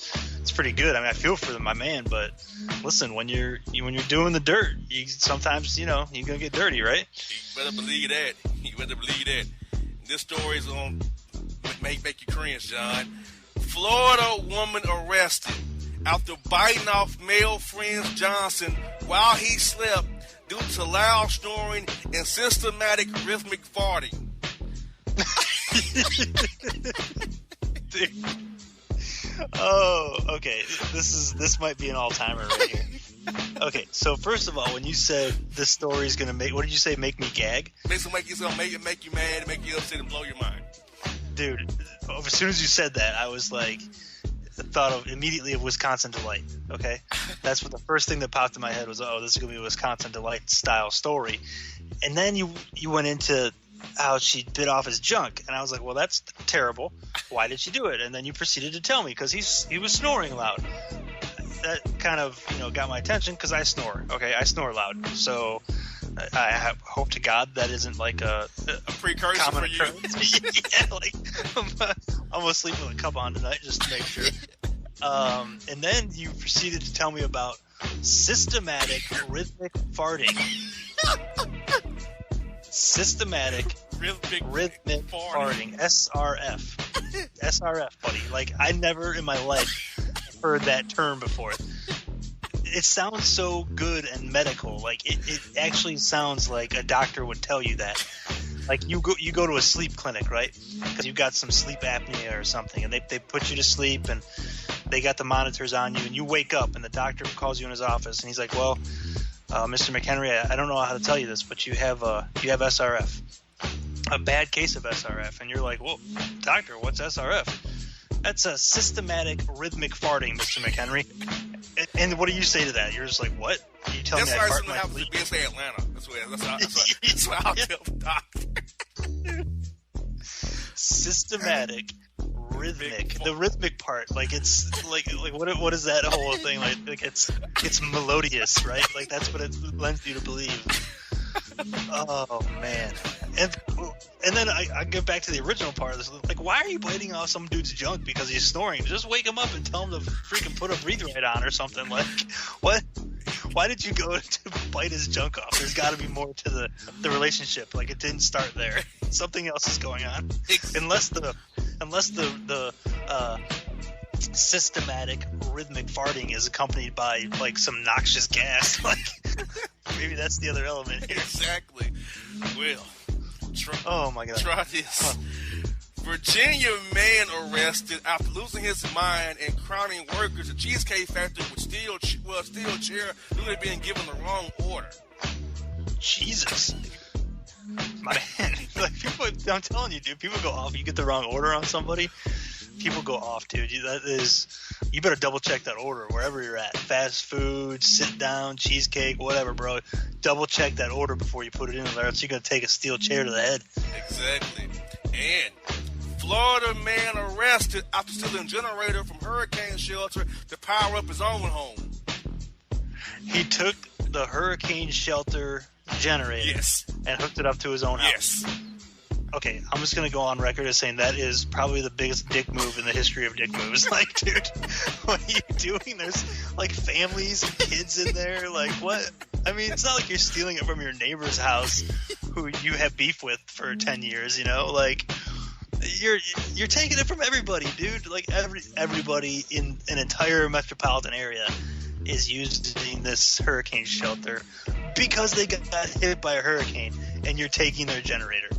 good. I mean, I feel for my man, but listen, when you're doing the dirt, sometimes you're gonna get dirty, right? You better believe that. This story is on make you cringe, John. Florida woman arrested after biting off male friend Johnson while he slept due to loud snoring and systematic rhythmic farting. Oh, okay. This might be an all-timer right here. Okay, so first of all, when you said this story is going to make, what did you say, make me gag? It's going to make you mad, make you upset, and blow your mind. Dude, as soon as you said that, I was like, thought immediately of Wisconsin Delight, okay? That's what the first thing that popped in my head was, oh, this is going to be a Wisconsin Delight style story. And then you went into how she bit off his junk, and I was like, well, that's terrible. Why did she do it? And then you proceeded to tell me, because he was snoring loud. That kind of, got my attention, because I snore, okay? I snore loud. So I hope to God that isn't like a precursor for you. Yeah, like I'm gonna sleep with a cup on tonight just to make sure. And then you proceeded to tell me about systematic rhythmic farting. Systematic rhythmic farting. SRF. SRF, buddy. Like, I never in my life heard that term before. It sounds so good and medical. Like, it actually sounds like a doctor would tell you that. Like, you go to a sleep clinic, right? Because you've got some sleep apnea or something, and they put you to sleep, and they got the monitors on you, and you wake up, and the doctor calls you in his office, and he's like, well, Mr. McHenry, I don't know how to tell you this, but you have SRF, a bad case of SRF. And you're like, well, doctor, what's SRF? That's a systematic rhythmic farting, Mr. McHenry. And what do you say to that? You're just like, what? You tell me I fart in my sleep? That's why Atlanta. That's what I'll tell the doctor. Systematic, rhythmic. The rhythmic part, like, it's like what is that whole thing? Like it's melodious, right? Like, that's what it lends you to believe. Oh man. And then I get back to the original part of this. Like, why are you biting off some dude's junk because he's snoring? Just wake him up and tell him to freaking put a breathe right on or something. Like, what? Why did you go to bite his junk off? There's got to be more to the relationship. Like, it didn't start there. Something else is going on. Unless the systematic rhythmic farting is accompanied by, like, some noxious gas. Like, maybe that's the other element here. Exactly. Well, oh my God. Try this. Virginia man arrested after losing his mind and crowning workers at Cheesecake Factory with steel chair due to being given the wrong order. Jesus. My man. Like, people, I'm telling you, dude, people go off. You get the wrong order on somebody, people go off, dude. You better double check that order wherever you're at. Fast food, sit down, cheesecake, whatever, bro. Double check that order before you put it in there, else you're going to take a steel chair to the head. Exactly. And Florida man arrested after stealing a generator from hurricane shelter to power up his own home. He took the hurricane shelter generator, yes, and hooked it up to his own house. Yes. Okay, I'm just going to go on record as saying that is probably the biggest dick move in the history of dick moves. Like, dude, what are you doing? There's, like, families and kids in there. Like, what? I mean, it's not like you're stealing it from your neighbor's house who you have beef with for 10 years, you know? Like, you're taking it from everybody, dude. Like, everybody in an entire metropolitan area is using this hurricane shelter because they got hit by a hurricane, and you're taking their generator.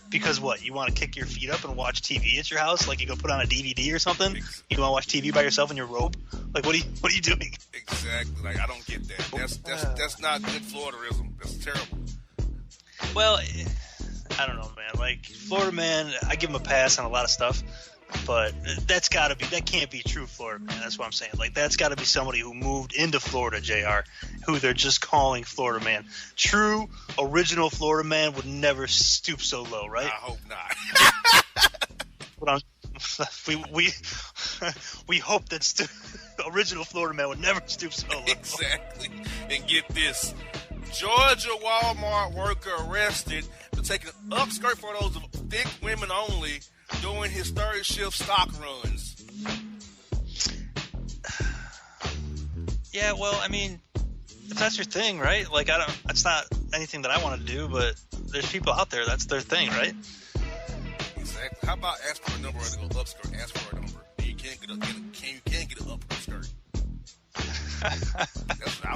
Because what? You want to kick your feet up and watch TV at your house? Like, you go put on a DVD or something? You want to watch TV by yourself in your robe? Like, what are you doing? Exactly. Like, I don't get that. That's not good Floridaism. That's terrible. Well, I don't know, man. Like, Florida man, I give him a pass on a lot of stuff, but that can't be true Florida man. That's what I'm saying. Like, that's got to be somebody who moved into Florida, JR, who they're just calling Florida man. True, original Florida man would never stoop so low, right? I hope not. We hope that original Florida man would never stoop so low. Exactly. And get this. Georgia Walmart worker arrested for taking upskirt photos of thick women only during his third shift stock runs. Yeah, well, I mean, if that's your thing, right? Like, it's not anything that I want to do, but there's people out there, that's their thing, right? Exactly. How about ask for a number rather than go upskirt? Ask for a number. You can't get an upskirt. That's what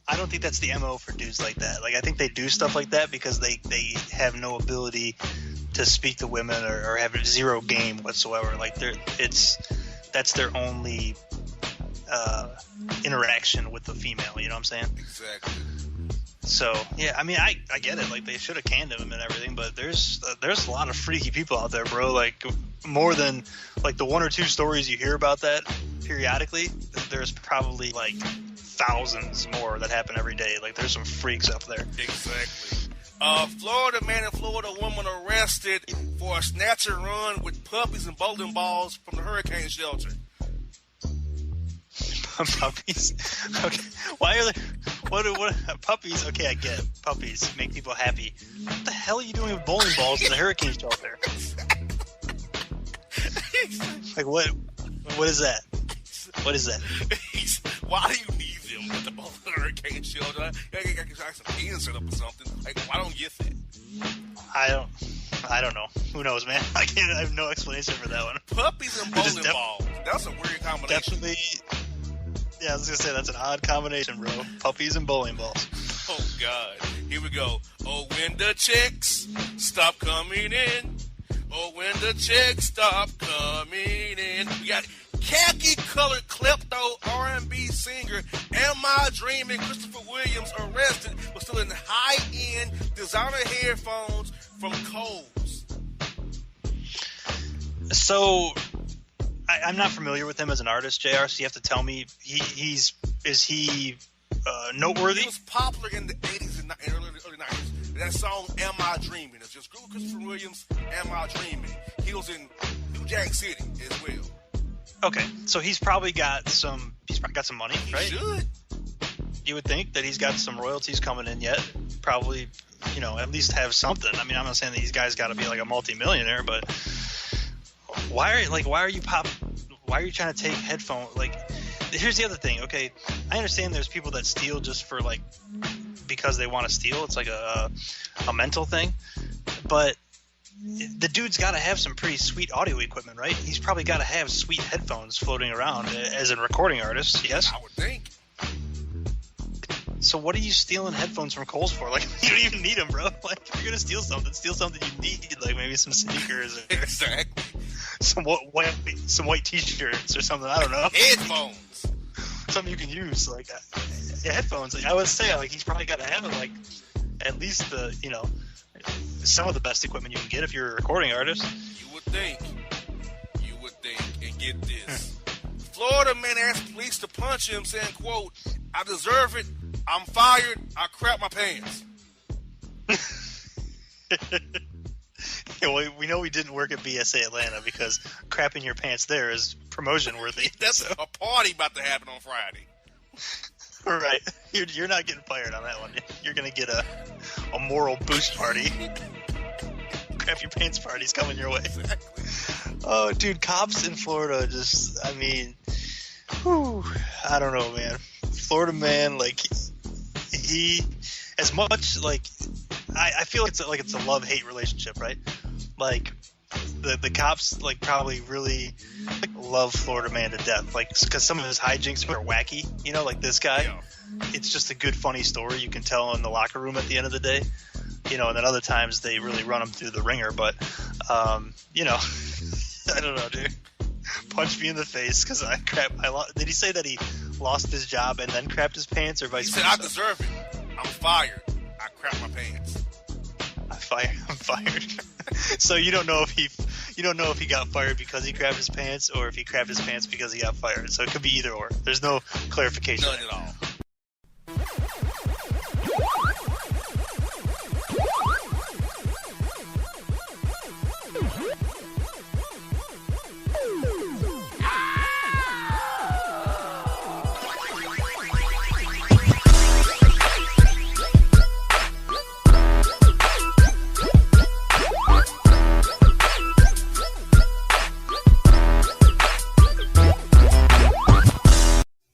I don't think that's the MO for dudes like that. Like, I think they do stuff like that because they have no ability to speak to women or have zero game whatsoever. Like, that's their only interaction with the female. You know what I'm saying? Exactly. So yeah, I mean, I get it. Like, they should have canned him and everything, but there's a lot of freaky people out there, bro. Like, more than like the one or two stories you hear about that periodically. There's probably like thousands more that happen every day. Like, there's some freaks up there. Exactly. Florida man and Florida woman arrested for a snatch and run with puppies and bowling balls from the hurricane shelter. Puppies? Okay. Why are there... What puppies? Okay, I get it. Puppies make people happy. What the hell are you doing with bowling balls in the hurricane shelter? Like, what is that? What is that? Why do you need them with the hurricane shelter? I got some pins set up or something. Like, why don't you get that? I don't know. Who knows, man? I have no explanation for that one. Puppies and bowling balls. That's a weird combination. Definitely. Yeah, I was going to say, that's an odd combination, bro. Puppies and bowling balls. Oh, God. Here we go. Oh, when the chicks stop coming in. Oh, when the chicks stop coming in. We got khaki-colored klepto R&B singer Am I Dreaming Christoper Williams arrested for stealing high-end designer headphones from Kohl's. So... I'm not familiar with him as an artist, JR, so you have to tell me, is he noteworthy? He was popular in the 80s and early 90s. That song, Am I Dreaming? It's just Google Christoper Williams, Am I Dreaming? He was in New Jack City as well. Okay, so he's probably got some money, right? He should. You would think that he's got some royalties coming in yet. Probably, at least have something. I mean, I'm not saying that these guys got to be like a multimillionaire, but... Why are you trying to take headphones? Like, here's the other thing. Okay, I understand there's people that steal just for like because they want to steal. It's like a mental thing. But the dude's got to have some pretty sweet audio equipment, right? He's probably got to have sweet headphones floating around as a recording artist. Yes, I would think. So what are you stealing headphones from Kohl's for? Like, you don't even need them, bro. Like, if you're gonna steal something you need. Like, maybe some sneakers or exactly. some white t-shirts or something. I don't know. Headphones. Something you can use, like headphones. Like, I would say, like, he's probably got to have it, like, at least the, some of the best equipment you can get if you're a recording artist. You would think. And get this. Florida man asked police to punch him, saying, quote, I deserve it. I'm fired. I crap my pants. Yeah, we know we didn't work at BSA Atlanta because crapping your pants there is promotion worthy. That's a party about to happen on Friday. Right. You're not getting fired on that one. You're going to get a moral boost party. Crap your pants party's coming your way. Exactly. Oh, dude, cops in Florida just, I mean, I don't know, man. Florida man, like, he as much, like, I feel it's a love-hate relationship, right? Like, the cops, like, probably really love Florida man to death, like, because some of his hijinks are wacky, like this guy. Yeah. It's just a good, funny story you can tell in the locker room at the end of the day, and then other times they really run him through the ringer, but, I don't know, dude. Punch me in the face because did he say that he lost his job and then crapped his pants, or vice versa? He said, I deserve it. I'm fired. I crap my pants. I'm fired. So you don't know if he got fired because he crapped his pants, or if he crapped his pants because he got fired. So it could be either or. There's no clarification. None at all.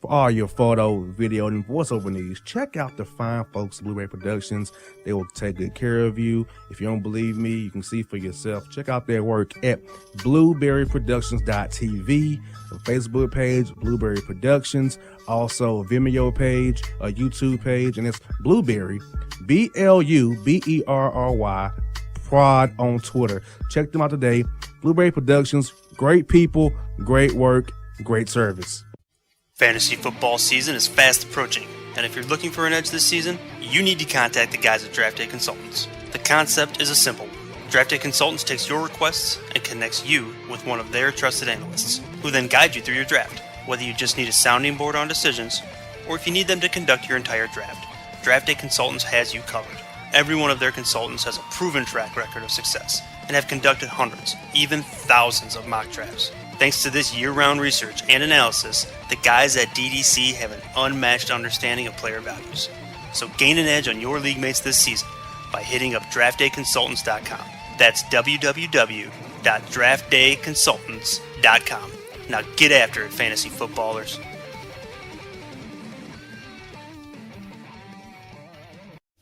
All your photo, video, and voiceover needs, check out the fine folks at Blueberry Productions. They will take good care of you. If you don't believe me, you can see for yourself. Check out their work at blueberryproductions.tv, the Facebook page, Blueberry Productions, also a Vimeo page, a YouTube page, and it's Blueberry, BLUBERRY, Prod on Twitter. Check them out today. Blueberry Productions, great people, great work, great service. Fantasy football season is fast approaching, and if you're looking for an edge this season, you need to contact the guys at Draft Day Consultants. The concept is a simple one. Draft Day Consultants takes your requests and connects you with one of their trusted analysts, who then guide you through your draft, whether you just need a sounding board on decisions, or if you need them to conduct your entire draft. Draft Day Consultants has you covered. Every one of their consultants has a proven track record of success, and have conducted hundreds, even thousands of mock drafts. Thanks to this year-round research and analysis, the guys at DDC have an unmatched understanding of player values. So gain an edge on your league mates this season by hitting up draftdayconsultants.com. That's www.draftdayconsultants.com. Now get after it, fantasy footballers.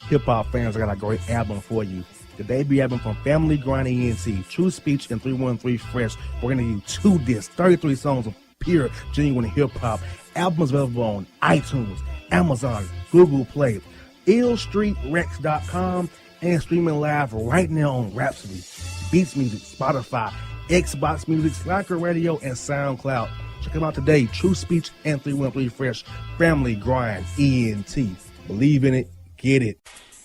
Hip-hop fans, I got a great album for you. The debut album from Family Grind ENT, True Speech and 313 Fresh. We're going to give you 2 discs, 33 songs of pure, genuine hip-hop. Albums available on iTunes, Amazon, Google Play, illstreetrex.com, and streaming live right now on Rhapsody, Beats Music, Spotify, Xbox Music, Slacker Radio, and SoundCloud. Check them out today. True Speech and 313 Fresh. Family Grind ENT. Believe in it. Get it.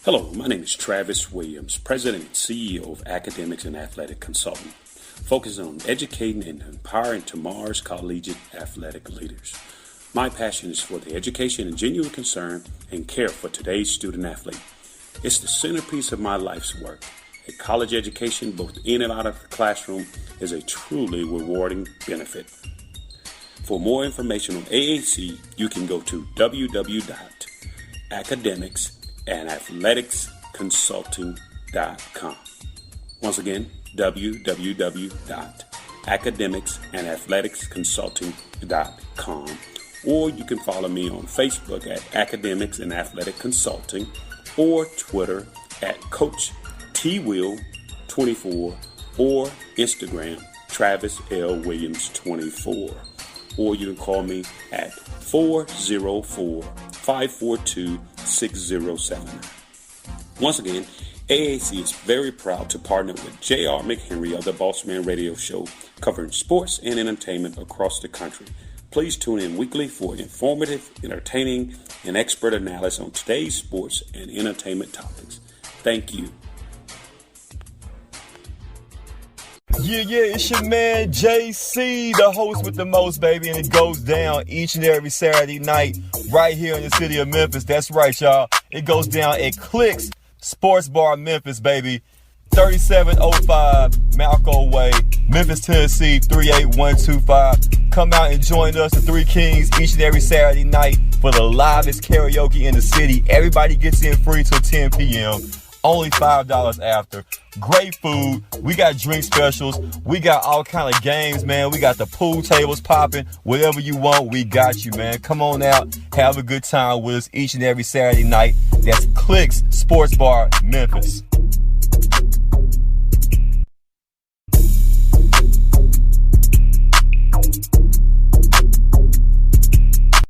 Hello, my name is Travis Williams, President and CEO of Academics and Athletic Consulting, focusing on educating and empowering tomorrow's collegiate athletic leaders. My passion is for the education and genuine concern and care for today's student athlete. It's the centerpiece of my life's work. A college education, both in and out of the classroom, is a truly rewarding benefit. For more information on AAC, you can go to www.academicsandathleticsconsulting.com. Once again, www.academicsandathleticsconsulting.com. Or you can follow me on Facebook at Academics and Athletic Consulting, or Twitter at Coach TWill24, or Instagram Travis L. Williams 24. Or you can call me at 404-542-6079. Once again, AAC is very proud to partner with J.R. McHenry of the Bossman Radio Show, covering sports and entertainment across the country. Please tune in weekly for informative, entertaining, and expert analysis on today's sports and entertainment topics. Thank you. Yeah, it's your man JC, the host with the most, baby, and it goes down each and every Saturday night right here in the city of Memphis. That's right, y'all. It goes down at Clicks Sports Bar Memphis, baby. 3705 Malco Way, Memphis, Tennessee, 38125. Come out and join us, the Three Kings, each and every Saturday night for the livest karaoke in the city. Everybody gets in free till 10 p.m. Only $5 after. Great food. We got drink specials. We got all kind of games, man. We got the pool tables popping. Whatever you want, we got you, man. Come on out. Have a good time with us each and every Saturday night. That's Clicks Sports Bar, Memphis.